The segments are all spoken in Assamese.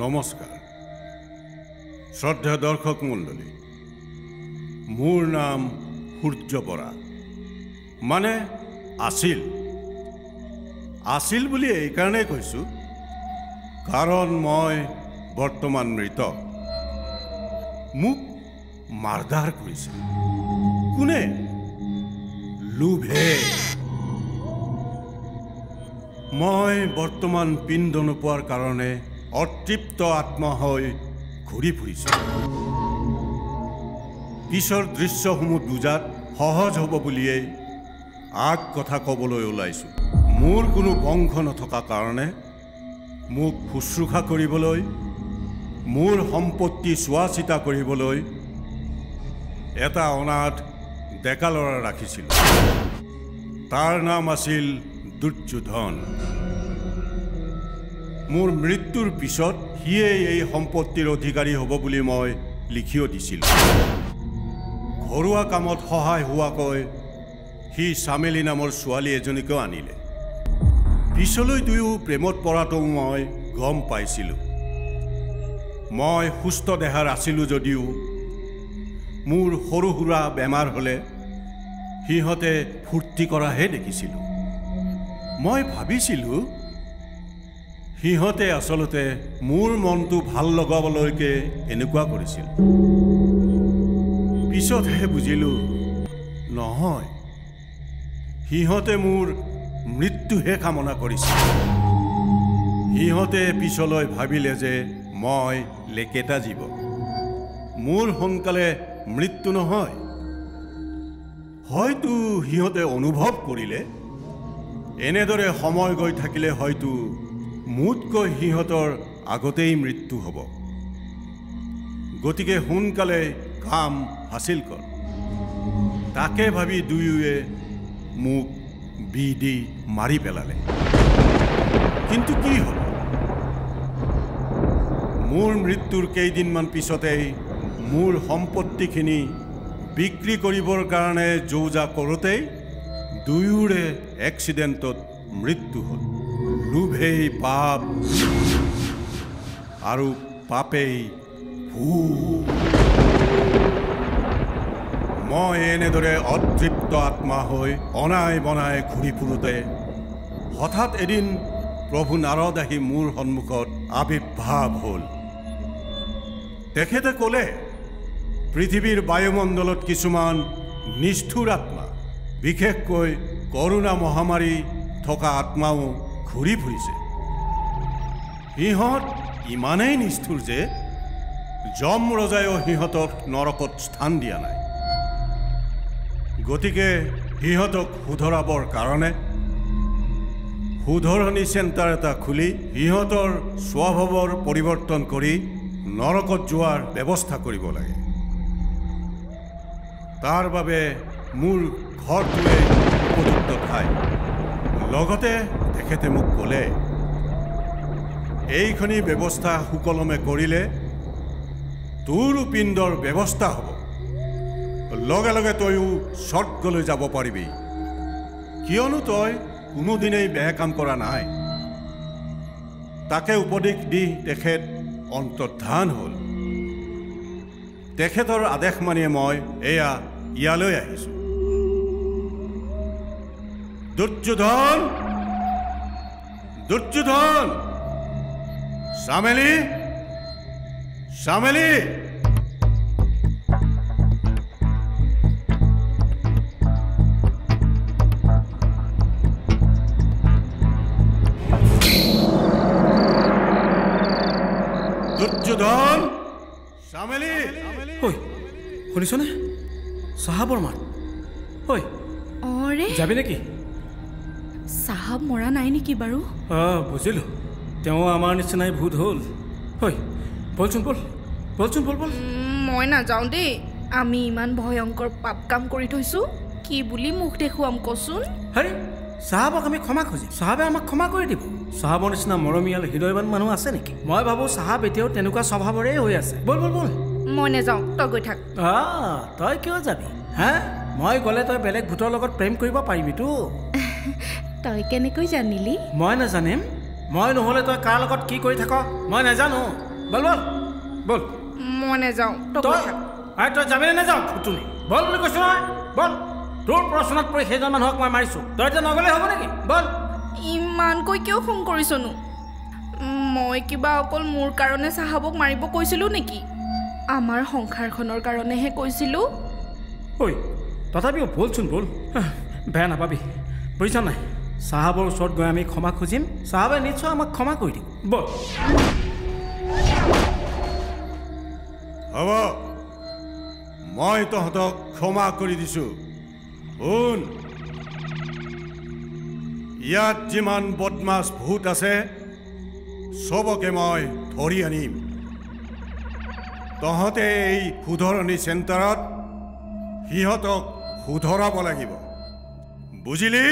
নমস্কাৰ শ্ৰদ্ধেয় দৰ্শক মণ্ডলী মোৰ নাম সূৰ্য বৰা মানে আছিল বুলি এই কাৰণে কৈছোঁ কাৰণ মই বৰ্তমান মৃত মোক মাৰ্ডাৰ কৰিছে কোনে লোভে মই বৰ্তমান পিণ্ড নোপোৱাৰ কাৰণে অতৃপ্ত আত্মা হৈ ঘূৰি ফুৰিছোঁ পিছৰ দৃশ্যসমূহ বুজাত সহজ হ'ব বুলিয়েই আগ কথা ক'বলৈ ওলাইছোঁ মোৰ কোনো বংশ নথকা কাৰণে মোক শুশ্ৰূষা কৰিবলৈ মোৰ সম্পত্তি চোৱা চিতা কৰিবলৈ এটা অনাথ ডেকা ল'ৰা ৰাখিছিলোঁ তাৰ নাম আছিল দুৰ্যোধন মোৰ মৃত্যুৰ পিছত সিয়ে এই সম্পত্তিৰ অধিকাৰী হ'ব বুলি মই লিখিও দিছিলোঁ ঘৰুৱা কামত সহায় হোৱাকৈ সি চামেলি নামৰ ছোৱালী এজনীকেও আনিলে পিছলৈ দুয়ো প্ৰেমত পৰাটো মই গম পাইছিলোঁ মই সুস্থ দেহাৰ আছিলোঁ যদিও মোৰ সৰু সুৰা বেমাৰ হ'লে সিহঁতে ফূৰ্তি কৰাহে দেখিছিলোঁ মই ভাবিছিলোঁ সিহঁতে আচলতে মোৰ মনটো ভাল লগাবলৈকে এনেকুৱা কৰিছিল পিছতহে বুজিলোঁ নহয় সিহঁতে মোৰ মৃত্যুহে কামনা কৰিছিল সিহঁতে পিছলৈ ভাবিলে যে মই লেকেটা জীৱ মোৰ সোনকালে মৃত্যু নহয় হয়তো সিহঁতে অনুভৱ কৰিলে এনেদৰে সময় গৈ থাকিলে হয়তো মোতকৈ সিহঁতৰ আগতেই মৃত্যু হ'ব গতিকে সোনকালে কাম হাসিল কৰ তাকে ভাবি দুয়োৱে মোক বিধি মাৰি পেলালে কিন্তু কি হ'ল মোৰ মৃত্যুৰ কেইদিনমান পিছতেই মোৰ সম্পত্তিখিনি বিক্ৰী কৰিবৰ কাৰণে যৌজা কৰোঁতেই দুয়োৰে এক্সিডেণ্টত মৃত্যু হ'ল লোভেই পাপ আৰু পাপেই ভূত মই এনেদৰে অতৃপ্ত আত্মা হৈ অনাই বনাই ঘূৰি ফুৰোঁতে হঠাৎ এদিন প্ৰভু নাৰদ আহি মোৰ সন্মুখত আবিৰ্ভাৱ হ'ল তেখেতে ক'লে পৃথিৱীৰ বায়ুমণ্ডলত কিছুমান নিষ্ঠুৰ আত্মা বিশেষকৈ কৰোনা মহামাৰী থকা আত্মাও ঘূৰি ফুৰিছে সিহঁত ইমানেই নিষ্ঠুৰ যে যম ৰজায়ো সিহঁতক নৰকত স্থান দিয়া নাই গতিকে সিহঁতক শুধৰাবৰ কাৰণে শুধৰণি চেণ্টাৰ এটা খুলি সিহঁতৰ স্বভাৱৰ পৰিৱৰ্তন কৰি নৰকত যোৱাৰ ব্যৱস্থা কৰিব লাগে তাৰ বাবে মোৰ ঘৰটোৱে উপযুক্ত ঠাই লগতে তেখেতে মোক ক'লে এইখনি ব্যৱস্থা সুকলমে কৰিলে তোৰো পিণ্ডৰ ব্যৱস্থা হ'ব লগে লগে তইও স্বৰ্গলৈ যাব পাৰিবি কিয়নো তই কোনোদিনেই বেয়া কাম কৰা নাই তাকে উপদেশ দি তেখেত অন্তৰ্ধান হ'ল তেখেতৰ আদেশ মানিয়ে মই এয়া ইয়ালৈ আহিছোঁ দুৰ্যোধন দুৰ্যোধন চামেলি চামেলি দুৰ্যোধন চামেলি ঐ শুনিছনে চাহাবৰ মাত ঐ অৰে যাবি নেকি চাহাব মৰা নাই নেকি বাৰু বুজিলোঁ তেওঁ আমাৰ নিচিনাই ভূত হ'ল ঐ বলচোন বলচোন বল মই নাযাওঁ দেই আমি ইমান ভয়ংকৰ পাপ কাম কৰি থৈছোঁ কি বুলি মুখ দেখুৱাম কচোন হেৰি চাহাবক আমি ক্ষমা খুজিম চাহাবে আমাক ক্ষমা কৰি দিব চাহাবৰ নিচিনা মৰমীয়াল হৃদয়বান মানুহ আছে নেকি মই ভাবোঁ চাহাব এতিয়াও তেনেকুৱা স্বভাৱৰে হৈ আছে বল মই নাযাওঁ তই গৈ থাক তই কিয় যাবি হা মই গ'লে তই বেলেগ ভূতৰ লগত প্ৰেম কৰিব পাৰিবিতো তই কেনেকৈ জানিলি মই নাজানিম মই নহ'লে তই কাৰ লগত কি কৰি থাক মই নাজানো বল বল বল মই নাযাওঁ তই তই যাবি নে নাযাওঁ ফুটুনি বল বুলি কৈছোঁ নহয় বল তোৰ প্ৰশ্নত পৰি সেইজন মানুহক মই মাৰিছোঁ তই এতিয়া নগ'লে হ'ব নেকি বল ইমানকৈ কিয় খং কৰিছনো মই কিবা অকল মোৰ কাৰণে চাহাবক মাৰিব কৈছিলোঁ নেকি আমাৰ সংসাৰখনৰ কাৰণেহে কৈছিলোঁ ঐ তথাপিও বলচোন বল বেয়া নাপাবি বুজিছ নাই চাহাবৰ ওচৰত গৈ আমি ক্ষমা খুজিম চাহাবে নিশ্চয় আমাক ক্ষমা কৰি দিম বল হ'ব মই তহঁতক ক্ষমা কৰি দিছোঁ শুন ইয়াত যিমান বদমাছ ভূত আছে চবকে মই ধৰি আনিম তহঁতে এই শুধৰণি চেণ্টাৰত সিহঁতক শুধৰাব লাগিব বুজিলি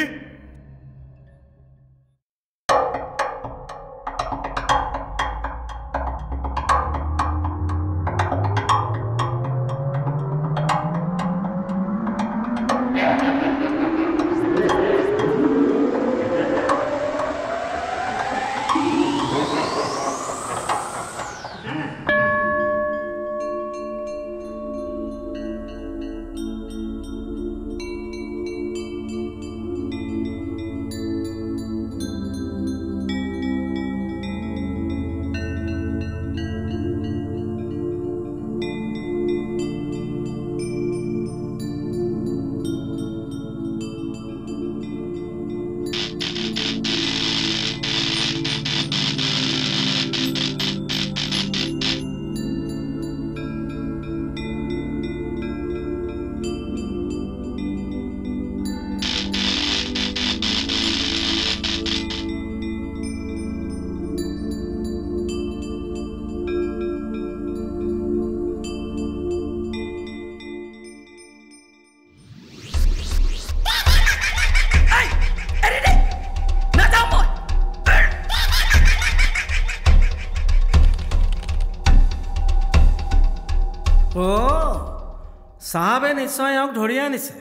চাহাবে নিশ্চয় এওঁক ধৰি আনিছে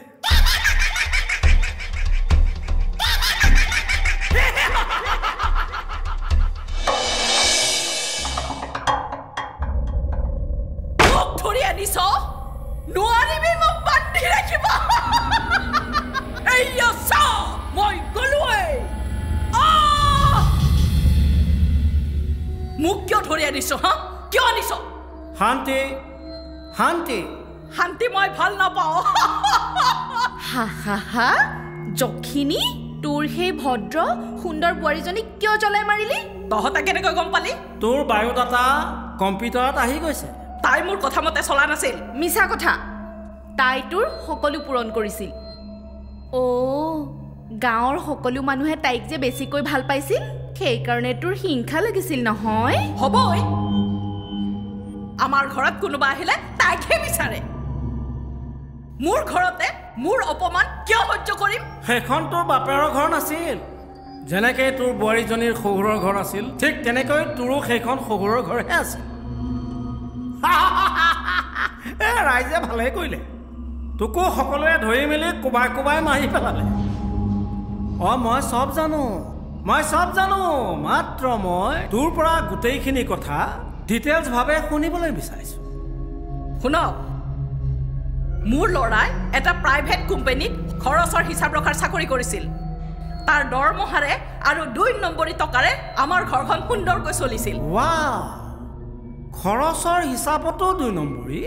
মোক ধৰি আনিছ নোৱাৰিবি মোক বান্ধি ৰাখিব এইয়া চা মই গলোৱে মোক কিয় ধৰি আনিছ হা কিয় আনিছ শান্তি শান্তি শান্তি মই ভাল নাপাওঁ হা হা হা যখিনী তোৰ সেই ভদ্ৰ সুন্দৰ বোৱাৰীজনীক কিয় জ্বলাই মাৰিলি তহঁতে কেনেকৈ গম পালি তোৰ বায়'ডাটা কম্পিউটাৰত আহি গৈছে তাই মোৰ কথা মতে চলা নাছিল মিছা কথা তাই তোৰ সকলো পূৰণ কৰিছিল গাঁৱৰ সকলো মানুহে তাইক যে বেছিকৈ ভাল পাইছিল সেইকাৰণে তোৰ হিংসা লাগিছিল নহয় হ'বই আমাৰ ঘৰত কোনোবা আহিলে তাইকহে বিচাৰে মোৰ ঘৰতে মোৰ অপমান কিয় সহ্য কৰিম সেইখন তোৰ বাপেৰৰ ঘৰ নাছিল যেনেকৈ তোৰ বোৱাৰীজনীৰ শহুৰৰ ঘৰ আছিল ঠিক তেনেকৈ তোৰো সেইখন শহুৰৰ ঘৰহে আছিল ৰাইজে ভালেই কৰিলে তোকো সকলোৱে ধৰি মেলি কোবাই কোবাই মাৰি পেলালে মই চব জানো মাত্ৰ মই তোৰ পৰা গোটেইখিনি কথা ডিটেইলছভাৱে শুনিবলৈ বিচাৰিছোঁ শুনক মোৰ ল'ৰাই এটা প্ৰাইভেট কোম্পানীত খৰচৰ হিচাপ ৰখাৰ চাকৰি কৰিছিল তাৰ দৰমহাৰে আৰু 2 নম্বৰী টকাৰে আমাৰ ঘৰখন সুন্দৰকৈ চলিছিল খৰচৰ হিচাপতো 2 নম্বৰী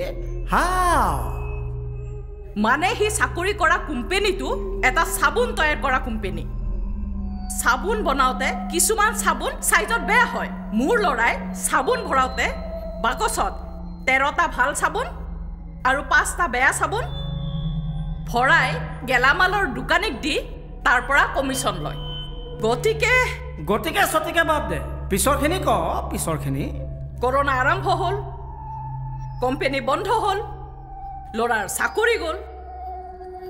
মানে সি চাকৰি কৰা কোম্পানীটো এটা চাবোন তৈয়াৰ কৰা কোম্পানী চাবোন বনাওঁতে কিছুমান চাবোন সাইজত বেয়া হয় মোৰ ল'ৰাই চাবোন ভৰাওঁতে বাকচত 13টা ভাল চাবোন আৰু 5টা বেয়া চাবোন ভৰাই গেলামালৰ দোকানীক দি তাৰ পৰা কমিছন লয় গতিকে সতিকে বাদ দে পিছৰখিনি কৰোনা আৰম্ভ হ'ল কোম্পানী বন্ধ হ'ল ল'ৰাৰ চাকৰি গ'ল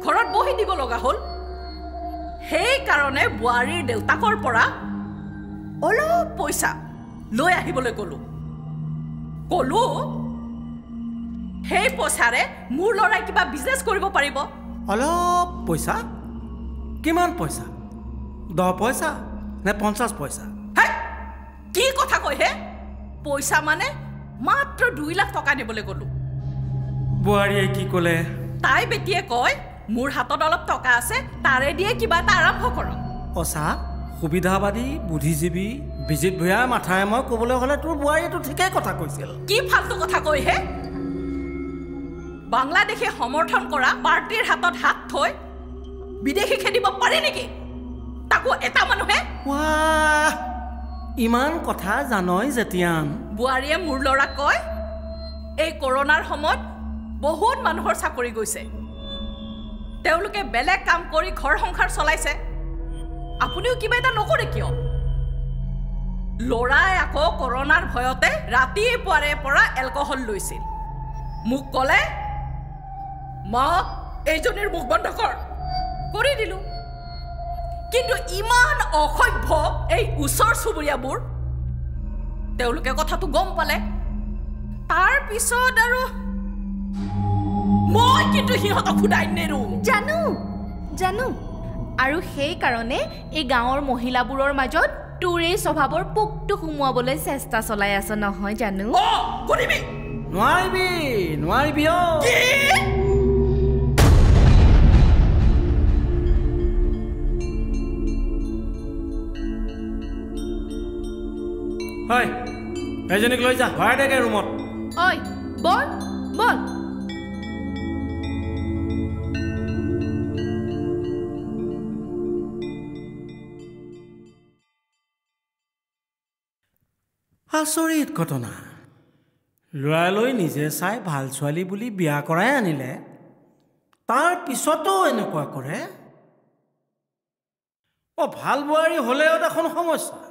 ঘৰত বহি দিব লগা হ'ল সেই কাৰণে বুৱাৰীৰ দেউতাকৰ পৰা অলপ পইচা লৈ আহিবলৈ ক'লো সেই পইচাৰে মোৰ ল'ৰাই কিবা বিজনেছ কৰিব পাৰিব অলপ পইচা কিমান পইচা 10 পইচা নে 50 পইচা কি কথা কয় হে পইচা মানে মাত্ৰ 2 লাখ টকা দিবলৈ গ'লো বোৱাৰীয়ে কি ক'লে তাই বেটিয়ে কয় মোৰ হাতত অলপ টকা আছে তাৰে দিয়ে কিবা এটা আৰম্ভ কৰক অচা সুবিধাবাদী বুদ্ধিজীৱী বিজিত ভূঞাৰ মাথাৰে মই ক'বলৈ হ'লে তোৰ বোৱাৰীয়েতো ঠিকেই কথা কৈছিল কি ফাল্টু কথা কৈ হে বাংলাদেশে সমৰ্থন কৰা পাৰ্টিৰ হাতত হাত থৈ বিদেশী খেদিব পাৰে নেকি তাকো এটা মানুহে ৱাহ ইমান কথা জানই যেতিয়ান বুৱাৰীয়ে মোৰ ল'ৰাক কয় এই কৰোনাৰ সময়ত বহুত মানুহৰ চাকৰি গৈছে তেওঁলোকে বেলেগ কাম কৰি ঘৰ সংসাৰ চলাইছে আপুনিও কিবা এটা নকৰে কিয় ল'ৰাই আকৌ কৰোনাৰ ভয়তে ৰাতিপুৱাৰে পৰা এলকহল লৈছিল মোক ক'লে মা এইজনীৰ মুখ বন্ধ কৰ কৰি দিলোঁ কিন্তু ইমান অসভ্য এই ওচৰ চুবুৰীয়াবোৰ তেওঁলোকে কথাটো গম পালে তাৰ পিছত আৰু মই কিন্তু সিহঁতক খুদাই নেৰো জানো আৰু সেই কাৰণে এই গাঁৱৰ মহিলাবোৰৰ মাজত তোৰ এই স্বভাৱৰ পোকটো সুমুৱাবলৈ চেষ্টা চলাই আছ নহয় জানো কৰিবি নোৱাৰিবি হয় এজনীক লৈ যা ভৰাই দেগে ৰুমত ঐ বল আচৰিত ঘটনা ল'ৰালৈ নিজে চাই ভাল ছোৱালী বুলি বিয়া কৰাই আনিলে তাৰ পিছতো এনেকুৱা কৰে ভাল বোৱাৰী হ'লেও দেখোন সমস্যা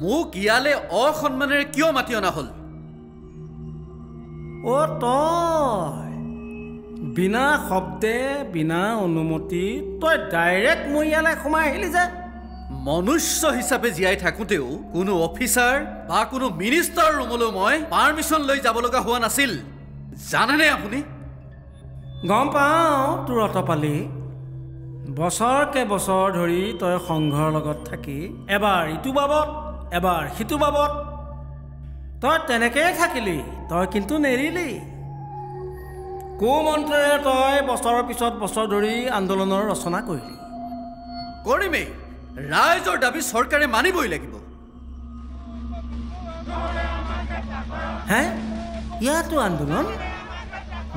মোক ইয়ালে অসন্মানেৰে কিয় মাতি অনা হ'ল তই বিনা শব্দে বিনা অনুমতি তই ডাইৰেক্ট মোৰ ইয়ালৈ সোমাই আহিলি যে মনুষ্য হিচাপে জীয়াই থাকোঁতেও কোনো অফিচাৰ বা কোনো মিনিষ্টাৰ ৰুমলৈ মই পাৰ্মিশ্যন লৈ যাব লগা হোৱা নাছিল জানেনে আপুনি গম পাওঁ তোৰ অতপালি বছৰকে বছৰ ধৰি তই সংঘৰ লগত থাকি এবাৰ ইটো বাবদ এবাৰ সিটো বাবদ তই তেনেকৈয়ে থাকিলি তই কিন্তু নেৰিলি কুমন্ত্ৰেৰে তই বছৰৰ পিছত বছৰ ধৰি আন্দোলনৰ ৰচনা কৰিলি কৰিমেই ৰাইজৰ দাবী চৰকাৰে মানিবই লাগিব হে ইয়াতো আন্দোলন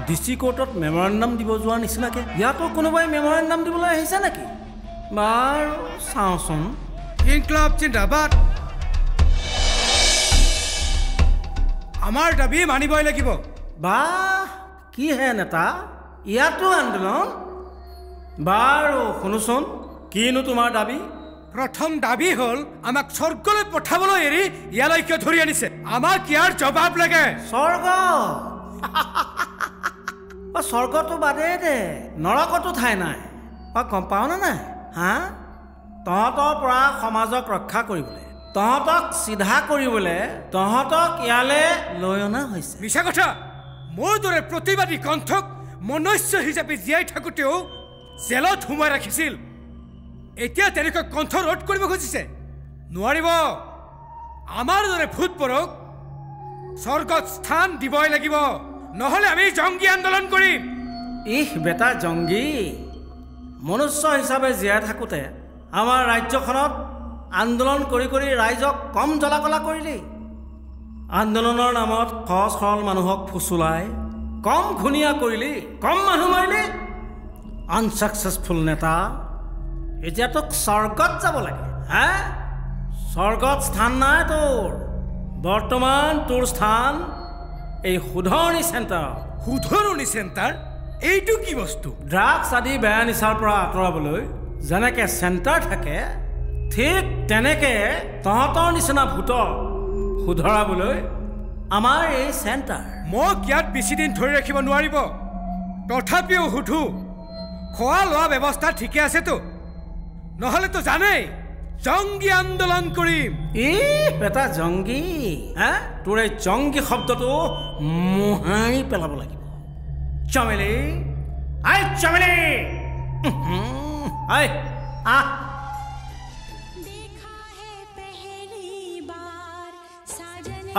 ডিচি কোৰ্টত মেমৰেণ্ডাম দিব যোৱাৰ নিচিনাকৈ ইয়াতো কোনোবাই মেমৰেণ্ডাম দিবলৈ আহিছে নেকি বাৰু চাওঁচোন ইনকলাব জিন্দাবাদ আমাৰ দাবী মানিবই লাগিব বাহ কি হে নেতা ইয়াতো আন্দোলন বাৰু শুনোচোন কিনো তোমাৰ দাবী প্ৰথম দাবী হ'ল আমাক স্বৰ্গলৈ পঠাবলৈ এৰি ইয়ালৈ কিয় ধৰি আনিছে আমাক ইয়াৰ জবাব লাগে স্বৰ্গটো বাদেই দে নৰকতো ঠাই নাই গম পাওঁ নে নাই হা তহঁতৰ পৰা সমাজক ৰক্ষা কৰিবলৈ তহঁতক চিধা কৰিবলৈ তহঁতক ইয়ালৈ লৈ অনা হৈছে মিছা কথা মোৰ দৰে প্ৰতিবাদী কণ্ঠক মনুষ্য হিচাপে জীয়াই থাকোঁতেও জেলত সোমাই ৰাখিছিল এতিয়া তেনেকৈ কণ্ঠ ৰোধ কৰিব খুজিছে নোৱাৰিব আমাৰ দৰে ভূতবোৰক স্বৰ্গত স্থান দিবই লাগিব নহ'লে আমি জংগী আন্দোলন কৰিম বেটা জংগী মনুষ্য হিচাপে জীয়াই থাকোঁতে আমাৰ ৰাজ্যখনত আন্দোলন কৰি কৰি ৰাইজক কম জ্বলাকলা কৰিলি আন্দোলনৰ নামত সহজ সৰল মানুহক ফুচুলাই কম ঘূণীয়া কৰিলি কম মানুহ মাৰিলি আনচাকচেছফুল নেতা এতিয়া তোক স্বৰ্গত যাব লাগে হা স্বৰ্গত স্থান নাই তোৰ বৰ্তমান তোৰ স্থান এই শুধৰণি চেণ্টাৰ এইটো কি বস্তু ড্ৰাগছ আদি বেয়া নিচাৰ পৰা আঁতৰাবলৈ যেনেকৈ চেণ্টাৰ থাকে ঠিক তেনেকৈ তহঁতৰ নিচিনা ভূতক শুধৰাবলৈ আমাৰ এই চেণ্টাৰ মোক ইয়াত বেছিদিন ধৰি ৰাখিব নোৱাৰিব তথাপিও সুধো খোৱা লোৱা ব্যৱস্থা ঠিকে আছেতো নহ'লেতো জানেই জংগী আন্দোলন কৰিম এটা জংগী হা তোৰ এই জংগী শব্দটো মোহাৰি পেলাব লাগিব চমেলি আই চমেলি আই আহ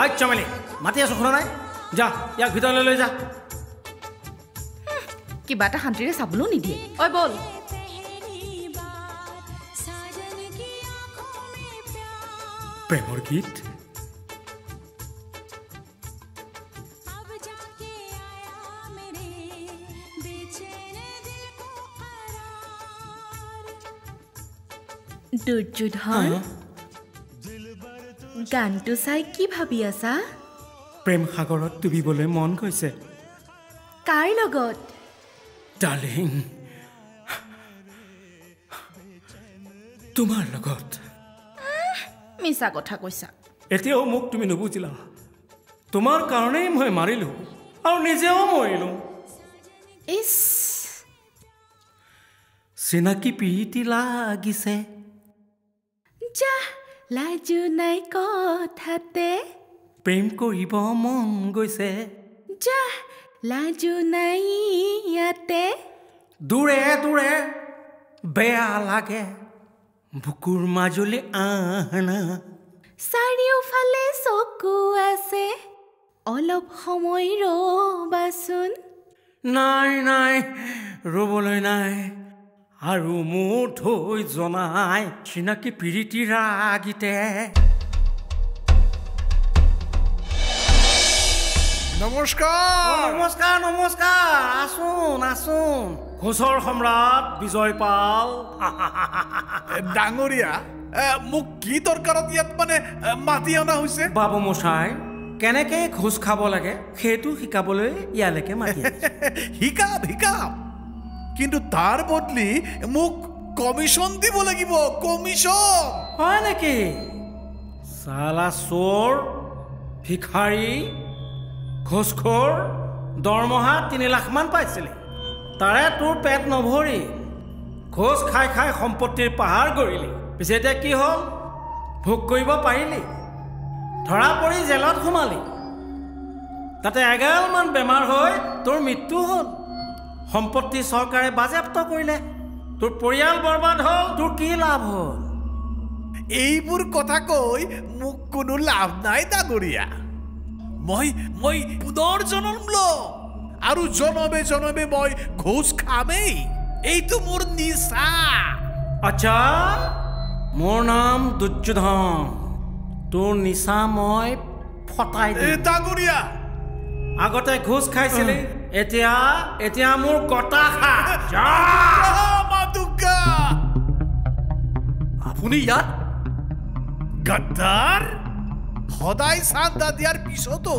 আই চমেলি মাতি আছো শুনা নাই যা ইয়াক ভিতৰলৈ লৈ যা কিবা এটা শান্তিৰে চাবলৈও নিদিয়ে ঐ বল প্ৰেমৰ গীত দুৰ্যোধন গানটো চাই কি ভাবি আছা প্ৰেম সাগৰত ডুবিবলৈ মন গৈছে কাৰ লগত ডাৰ্লিং তোমাৰ লগত মিছা কথা কৈছা এতিয়াও মোক তুমি নুবুজিলা তোমাৰ কাৰণেই মই মাৰিলোঁ আৰু নিজেও মৰিলোঁ ইছ চিনাকি প্ৰীতি লাগিছে যা লাজু নাই কথাতে প্ৰেম কৰিব মন গৈছে যা লাজু নাই ইয়াতে দূৰে দূৰে বেয়া লাগে বুকুৰ মাজুলী আহনা চাৰিওফালে চকু আছে অলপ সময় ৰ'বাচোন নাই নাই ৰ'বলৈ নাই আৰু মোৰ থৈ জনাই চিনাকি প্ৰীতি ৰাগিতে নমস্কাৰ নমস্কাৰ নমস্কাৰ আছোন আছোন ঘোষৰ সম্ৰাট বিজয় পাল ডাঙৰীয়া মোক কি দৰকাৰত ইয়াত মানে মাতি অনা হৈছে বাবু মশাই কেনেকৈ ঘোষ খাব লাগে সেইটো শিকাবলৈ ইয়ালৈকে মাতি শিকাম শিকাম কিন্তু তাৰ বদলি মোক কমিশ্যন দিব লাগিব কমিশ্যন হয় নেকি চালা চোৰ ভিখাৰী ঘোষখোৰ দৰমহা 3 লাখ মান পাইছিলে তাৰে তোৰ পেট নভৰি ঘোষ খাই খাই সম্পত্তিৰ পাহাৰ গঢ়িলি পিছে এতিয়া কি হ'ল ভোগ কৰিব পাৰিলি ধৰা পৰি জেলত সোমালি তাতে 11 মান বেমাৰ হৈ তোৰ মৃত্যু হ'ল সম্পত্তি চৰকাৰে বাজেয়াপ্ত কৰিলে তোৰ পৰিয়াল বৰবাদ হ'ল তোৰ কি লাভ হ'ল এইবোৰ কথা কৈ মোক কোনো লাভ নাই ডাঙৰীয়া মই পুনৰ জন্ম লম আৰু জনমে জনমে মই ঘোষ খামেই এইটো মোৰ নিচা আচ্ছা মোৰ নাম দুৰ্যোধন তোৰ নিচা মই ফটাই দিম ডাঙৰীয়া আগতে ঘোষ খাইছিলি এতিয়া মোৰ কটা খা আপুনি ইয়াত গদ্দাৰ সদায় চান্দা দিয়াৰ পিছতো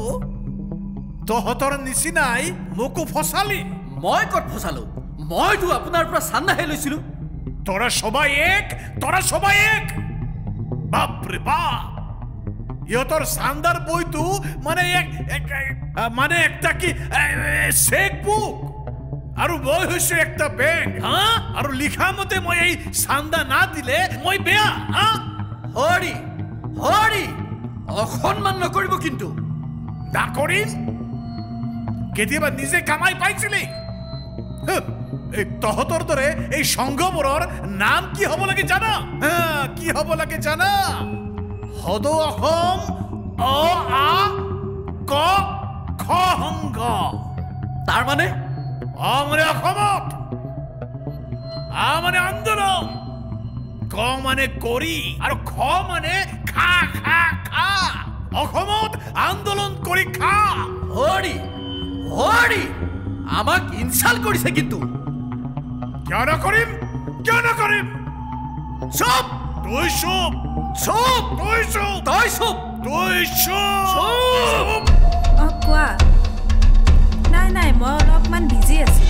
তহঁতৰ নিচিনাই মোকো ফচালি মই ক'ত ফচালো মইতো আপোনাৰ পৰা চান্দাহে লৈছিলো তোৰা সবাই এক বাপৰে বাপ ইহতৰ সান্দাৰ বইতু মানে একটা কি চেক বুক আৰু মই হৈছে একটা বেংক হ্যাঁ আৰু লিখা মতে মই এই চান্দা না দিলে মই বেয়া হ্যাঁ হৰি অসন্মান নকৰিব কিন্তু না কৰিম কেতিয়াবা নিজে কামাই পাইছিলি এই তহঁতৰ দৰে এই সংঘবোৰৰ নাম কি হ'ব লাগে জানা কি হ'ব লাগে জানা সদৌ অসম অ আ ক খ সংঘ তাৰ মানে মানে অসমত মানে আন্দোলন ক মানে কৰি আৰু খ মানে খা খা খা অসমত আন্দোলন কৰি খা হৰি আমাক ইনসাল্ট কৰিছে কিন্তু কিয় নকৰিম চুপ তুই চুপ কোৱা নাই মই অলপমান বিজি আছোঁ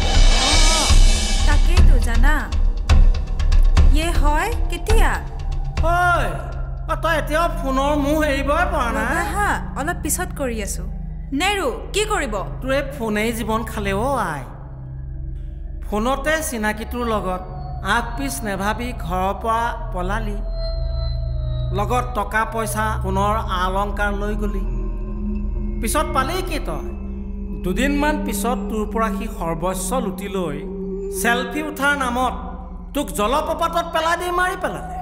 তাকেইতো জানা ইয়ে হয় কেতিয়া হয় তই এতিয়াও ফোনৰ মুখ এৰিবই পৰা নাই হা অলপ পিছত কৰি আছোঁ নেৰু কি কৰিব তোৰ এই ফোনেই জীৱন খালেও আই ফোনতে চিনাকিটোৰ লগত আগ পিছ নেভাবি ঘৰৰ পৰা পলালি লগত টকা পইচা সোণৰ অলংকাৰ লৈ গলি পিছত পালি কি তই দুদিনমান পিছত তোৰ পৰা সি সৰ্বস্ব লুটি লৈ সেলফি উঠাৰ নামত তোক জলপ্ৰপাতত পেলাই দি মাৰি পেলালে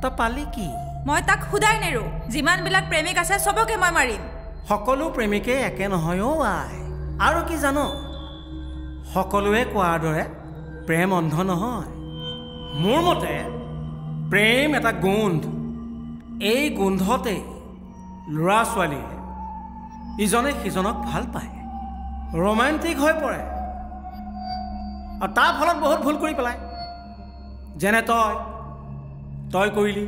তই পালি কি মই তাক খুদাই নেৰো যিমানবিলাক প্ৰেমিক আছে সবকে মই মাৰিম সকলো প্ৰেমিকে একে নহয় অ' আই আৰু কি জানো সকলোৱে কোৱাৰ দৰে প্ৰেম অন্ধ নহয় মোৰ মতে প্ৰেম এটা গোন্ধ এই গোন্ধতে ল'ৰা ছোৱালীয়ে ইজনে সিজনক ভাল পায় ৰোমান্টিক হৈ পৰে আৰু তাৰ ফলত বহুত ভুল কৰি পেলায় যেনে তই কৰিলি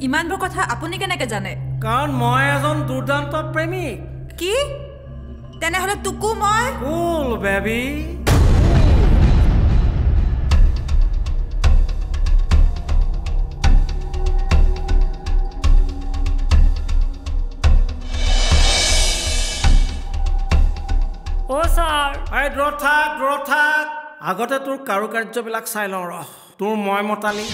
ইমানবোৰ কথা আপুনি কেনেকৈ জানে কাৰণ মই এজন দুৰ্দান্ত প্ৰেমিক কি তেনেহ'লে তোকো মই কুল বেবী অ' ছাৰ এই দূৰত থাক আগতে তোৰ কাৰুকাৰ্যবিলাক চাই লওঁ ৰহ তোৰ মই মতালি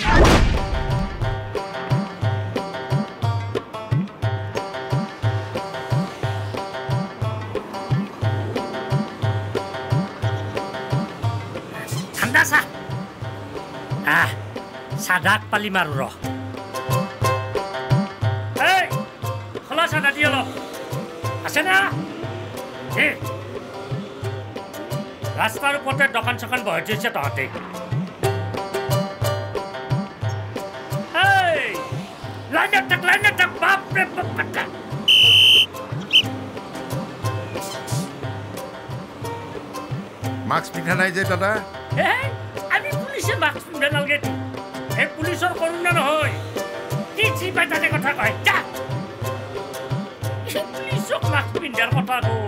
ঠাণ্ডা চাদাক পালি মাৰো ৰহ এই খোলা চাদা দি অলপ আছে না ৰাস্তাৰ ওপৰতে দোকান চোকান বহাই দিছে তহঁতে লাইনত থাক বাপৰে বাপ মাস্ক পিন্ধা নাই যে দাদা আমি পুলিচে মাস্ক পিন্ধা নালাগে এই পুলিচৰ কৰোণা নহয় কি চিপাই তাতে কথা কয় যা পুলিচক মাস্ক পিন্ধাৰ কথা কয়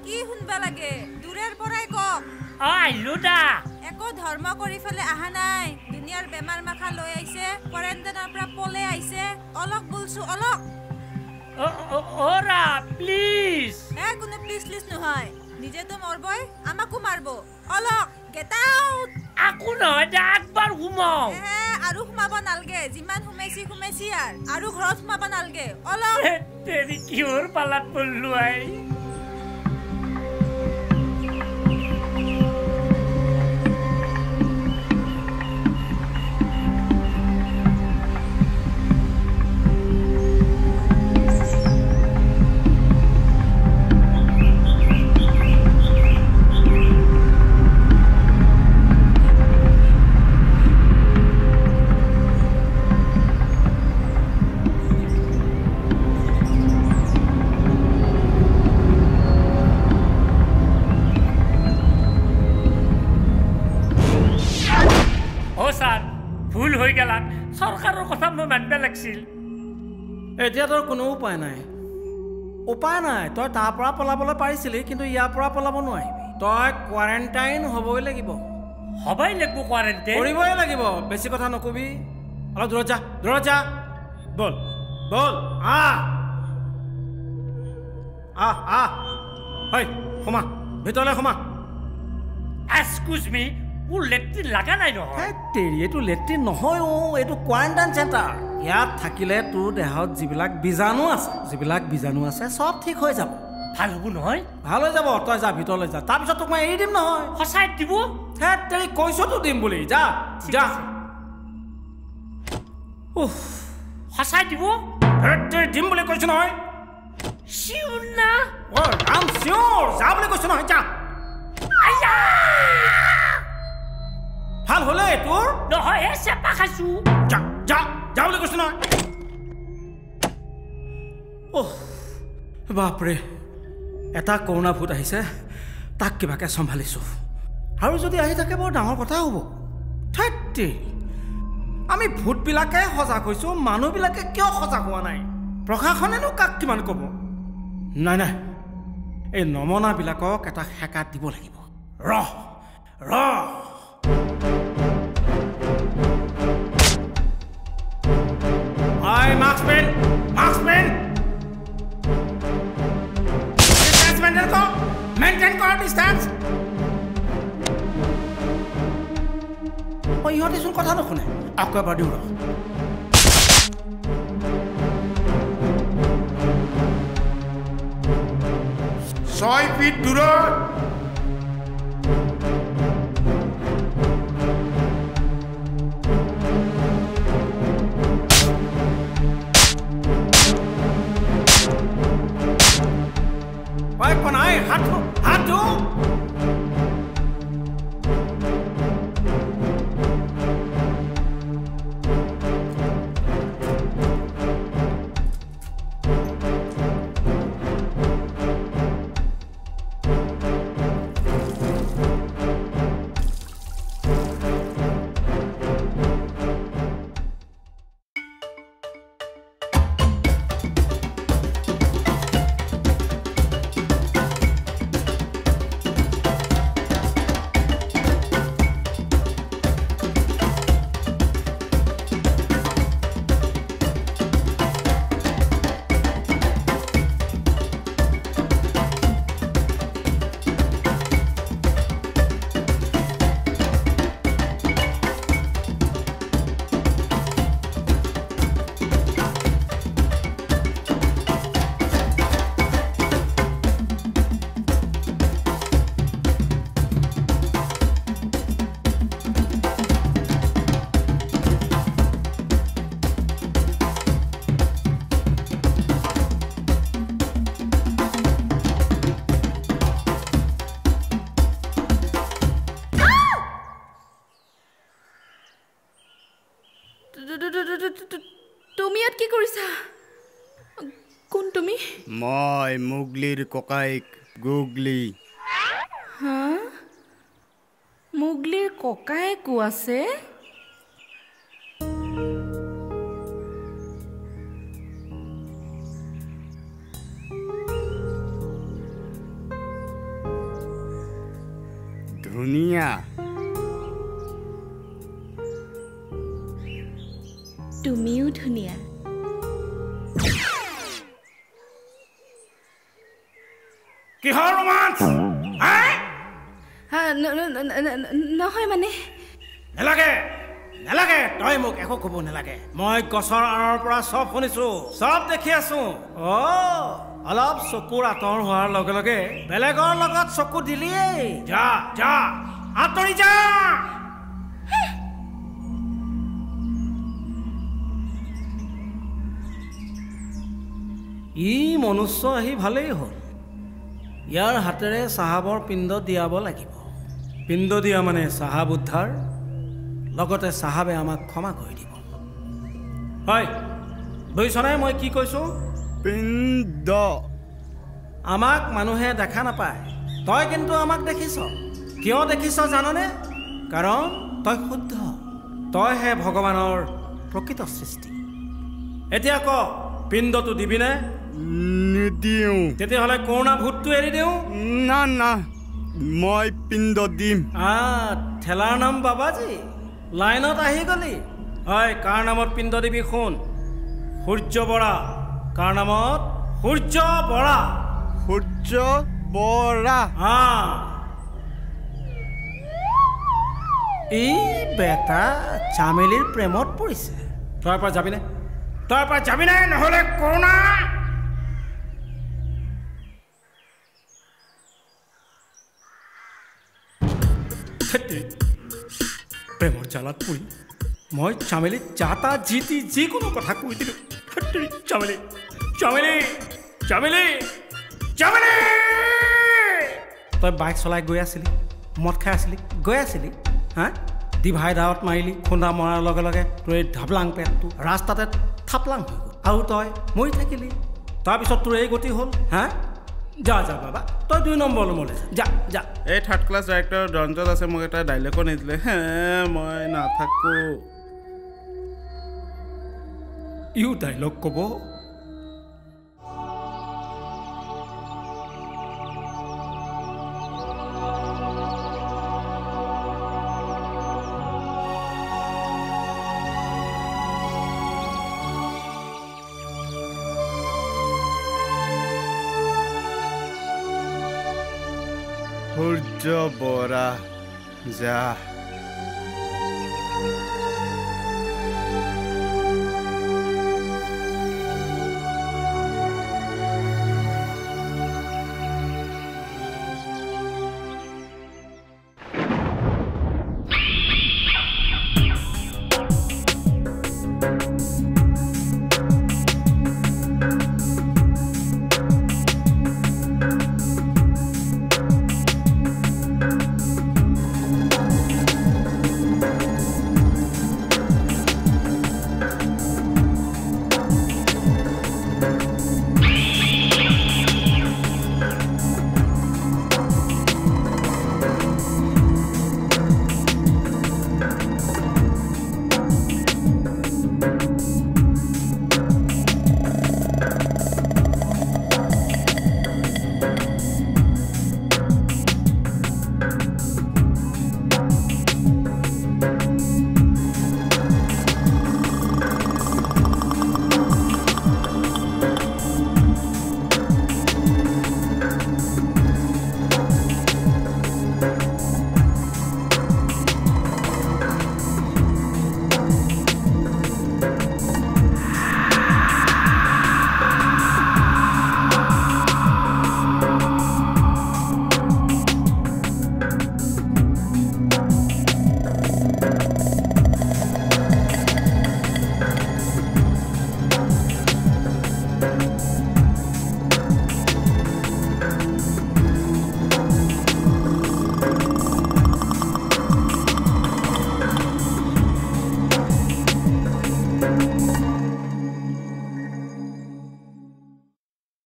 কি শুনবা লাগে দূৰৰ পৰাই কওক একো ধৰ্ম কৰি ফেলে আহা নাই দুনিয়াৰ বেমাৰ মাখা লৈ আহিছে কোৱাৰেণ্টাইনৰ পৰা পলে আহিছে অলক বলছো অলক ওৰা প্লিজ কোনো প্লিজ নহয় নিজেতো মৰবই আমাকো মাৰব অলক গেট আউট আকো নহয় একবাৰ ঘুমাও আৰু ঘুমাব নালগে যিমান ঘুমাইছি আৰু ঘৰত ঘুমাব নালগে অলক তেৰি কিহৰ পালাত পৰলো আই চৰকাৰৰ কথা মই মানিব লাগিছিল এতিয়া তোৰ কোনো উপায় নাই তই তাৰ পৰা পলাবলৈ পাৰিছিলি কিন্তু ইয়াৰ পৰা পলাব নোৱাৰিবি তই কোৱাৰেণ্টাইন হ'বই লাগিব কোৱাৰেণ্টাইন কৰিবই লাগিব বেছি কথা নকবি অলপ দূৰত যা বল সোমা ভিতৰলৈ সোমা এক্সকিউজ মি মোৰ লেট্ৰিন লগা নাই নহয় এইটো লেট্ৰিন নহয় এইটো কোৱাৰেণ্টাইন চেণ্টাৰ ইয়াত থাকিলে তোৰ দেহত যিবিলাক বীজাণু আছে চব ঠিক হৈ যাব ভাল হ'ব নহয় ভাল হৈ যাব তই যা ভিতৰলৈ যা তাৰপিছত তোক মই এৰি দিম নহয় সঁচাই দিব তেৰি কৈছোতো দিম বুলি যা সঁচাই দিব দিম বুলি কৈছো নহয় চিউৰ না চিউৰ যা বুলি কৈছো নহয় যা ভাল হ'লে তোৰ নহয় হে চেপা খাইছো যা যা যা বুলি কৈছো নহয় অহ বাপৰে এটা কৰোণা ভূত আহিছে তাক কিবাকে চম্ভালিছো আৰু যদি আহি থাকে বৰ ডাঙৰ কথা হ'ব ঠাইতে আমি ভূতবিলাকে সজাগ হৈছো মানুহবিলাকে কিয় সজাগ হোৱা নাই প্ৰশাসনেনো কাক কিমান ক'ব নাই নাই এই নমনাবিলাকক এটা হেকাত দিব লাগিব ৰহ ৰহ মাৰ্কছমেন ডিষ্টেন্স মেইনটেইন কৰ ডিষ্টেন্স ইহঁতে চোন কথা নুশুনে আকৌ এবাৰ দিওঁ ৰ 6 ফিট দূৰত হাত তুমি ইয়াত কি কৰিছা কোন তুমি মই মুগলিৰ ককাইক গুগলি হা মুগলিৰ ককাইকো আছে ধুনীয়া তুমিও ধুনীয়া কিহৰ ৰোমাঞ্চ নহয় মানে নেলাগে তই মোক একো ক'ব নেলাগে মই গছৰ আঁৰৰ পৰা চব শুনিছো চব দেখি আছো অলপ চকুৰ আঁতৰ হোৱাৰ লগে লগে বেলেগৰ লগত চকু দিলিয়েই যা আঁতৰি যা ই মনুষ্য আহি ভালেই হ'ল ইয়াৰ হাতেৰে চাহাবৰ পিণ্ড দিয়াব লাগিব পিণ্ড দিয়া মানে চাহাব উদ্ধাৰ লগতে চাহাবে আমাক ক্ষমা কৰি দিব হয় বুজিছনে মই কি কৈছো পিণ্ড আমাক মানুহে দেখা নাপায় তই কিন্তু আমাক দেখিছ কিয় দেখিছ জাননে কাৰণ তই শুদ্ধ তইহে ভগৱানৰ প্ৰকৃত সৃষ্টি এতিয়া ক পিণ্ডটো দিবিনে নিদিওঁ তেতিয়াহ'লে কৰোণা ভূতটো এৰি দিওঁ না মই পিণ্ড দিম ঠেলাৰ নাম বাবাজী লাইনত আহি গলি হয় কাৰ নামত পিণ্ড দিবি শুন সূৰ্য বৰা কাৰ নামত সূৰ্য বৰা এই বেটা চামেলিৰ প্ৰেমত পৰিছে তই পৰা যাবিনে নহ'লে কৰোণা প্ৰেমৰ জালত পৰি মই চামেলিক যাতা জিতি যিকোনো কথা কৈ দিলোঁ চামেলি তই বাইক চলাই গৈ আছিলি মদ খাই আছিলি গৈ আছিলি হা ডিভাইডাৰত মাৰিলি খুন্দা মৰাৰ লগে লগে তোৰ এই ঢাবলাং পেটটো ৰাস্তাতে থাপলাং হৈ গ'ল আৰু তই মৰি থাকিলি তাৰপিছত তোৰ এই গতি হ'ল হা যা যা বাবা তই 2 নম্বৰ ৰুমলৈ যা যা এই 3rd ক্লাছ ডাইৰেক্টৰ ৰঞ্জত আছে মোক এটা ডাইলগো নিদিলে হে মই নাথাকো ইউ ডাইলগ ক'ব সূৰ্য বৰা যা